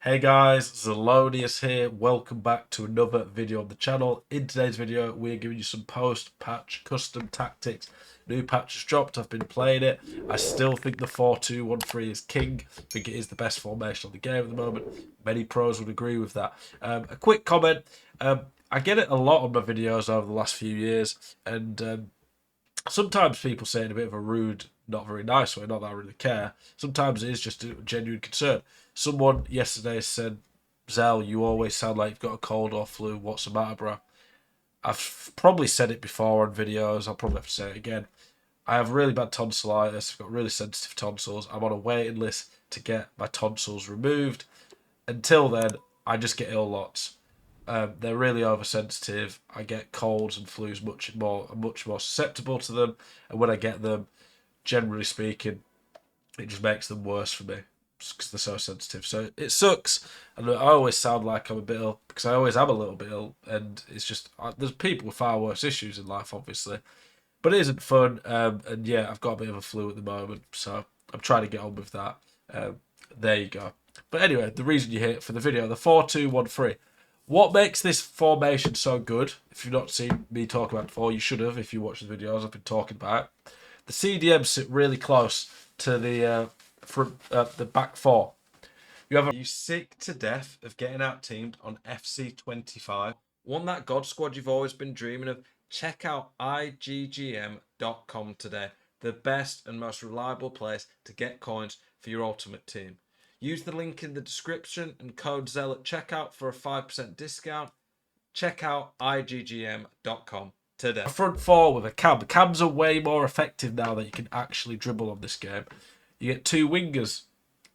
Hey guys, Zelonius here. Welcome back to another video on the channel. In today's video, we're giving you some post-patch custom tactics. New patch has dropped. I've been playing it. I still think the 4-2-1-3 is king. I think it is the best formation on the game at the moment. Many pros would agree with that. A quick comment. I get it a lot on my videos over the last few years, and sometimes people say it in a bit of a rude, not very nice way, not that I really care. Sometimes it is just a genuine concern. Someone yesterday said, Zell, you always sound like you've got a cold or flu. What's the matter, bro? I've probably said it before on videos. I'll probably have to say it again. I have really bad tonsillitis. I've got really sensitive tonsils. I'm on a waiting list to get my tonsils removed. Until then, I just get ill lots. They're really oversensitive. I get colds and flus much more susceptible to them, and when I get them, generally speaking, it just makes them worse for me because they're so sensitive. So it sucks, and I always sound like I'm a bit ill because I always am a little bit ill, and it's just there's people with far worse issues in life, obviously, but it isn't fun. And yeah, I've got a bit of a flu at the moment, so I'm trying to get on with that. There you go. But anyway, the reason you're here for the video, the 4-2-1-3. What makes this formation so good? If you've not seen me talk about it before, you should have if you watch the videos I've been talking about. The CDMs sit really close to the the back four. Are you sick to death of getting out teamed on FC25? Want that God squad you've always been dreaming of? Check out IGGM.com today. The best and most reliable place to get coins for your ultimate team. Use the link in the description and code ZEL at checkout for a 5% discount. Check out IGGM.com today. A front four with a cam. The cams are way more effective now that you can actually dribble on this game. You get two wingers.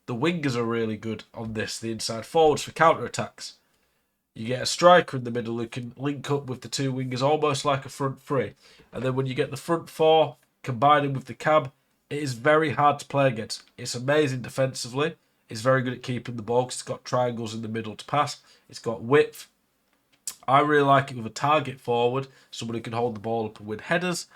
The wingers are really good on this. The inside forwards for counter-attacks. You get a striker in the middle who can link up with the two wingers almost like a front three. And then when you get the front four combining with the cam, it is very hard to play against. It's amazing defensively. It's very good at keeping the ball because it's got triangles in the middle to pass. It's got width. I really like it with a target forward, someone who can hold the ball up and win headers.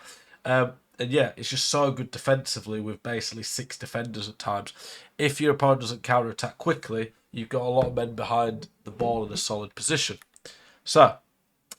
And yeah, it's just so good defensively with basically 6 defenders at times. If your opponent doesn't counter-attack quickly, you've got a lot of men behind the ball in a solid position. So,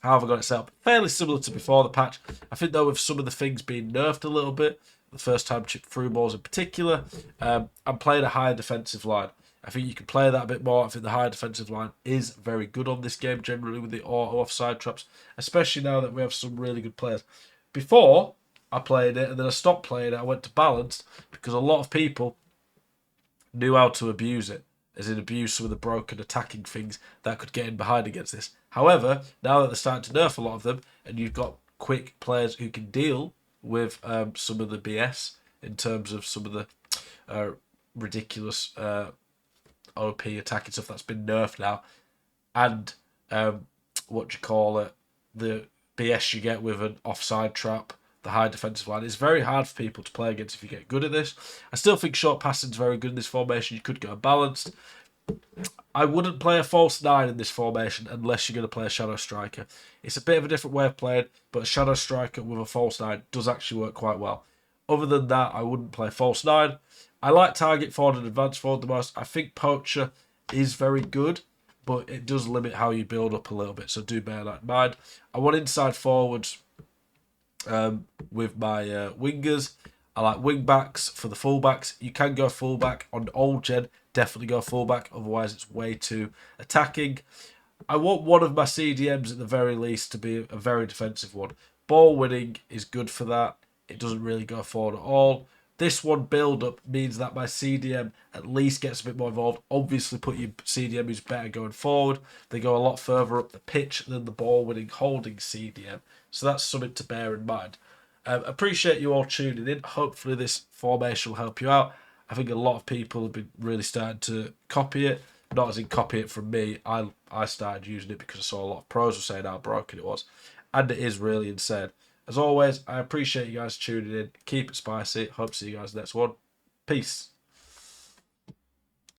how have I got it set up? Fairly similar to before the patch. I think though with some of the things being nerfed a little bit, the first time chip through balls in particular, I'm playing a higher defensive line. I think you can play that a bit more. I think the higher defensive line is very good on this game, generally with the auto offside traps, especially now that we have some really good players. Before, I played it and then I stopped playing it. I went to balanced because a lot of people knew how to abuse it, as in abuse some of the broken attacking things that could get in behind against this. However, now that they're starting to nerf a lot of them, and you've got quick players who can deal with some of the BS in terms of some of the ridiculous OP attacking stuff that's been nerfed now, and what do you call it, the BS you get with an offside trap, the high defensive line. It's very hard for people to play against if you get good at this. I still think short passing is very good in this formation. You could go balanced. I wouldn't play a false 9 in this formation unless you're going to play a shadow striker. It's a bit of a different way of playing, but a shadow striker with a false 9 does actually work quite well. Other than that, I wouldn't play false 9. I like target forward and advanced forward the most. I think poacher is very good, but it does limit how you build up a little bit, so do bear that in mind. I want inside forwards with my wingers. I like wing backs for the fullbacks. You can go fullback on old gen. Definitely go fullback. Otherwise, it's way too attacking. I want one of my CDMs at the very least to be a very defensive one. Ball winning is good for that. It doesn't really go forward at all. This one build up means that my CDM at least gets a bit more involved. Obviously, put your CDM who's better going forward. They go a lot further up the pitch than the ball winning holding CDM. So that's something to bear in mind. Appreciate you all tuning in. Hopefully this formation will help you out. I think a lot of people have been really starting to copy it. Not as in copy it from me. I started using it because I saw a lot of pros were saying how broken it was. And it is really insane. As always, I appreciate you guys tuning in. Keep it spicy. Hope to see you guys next one. Peace.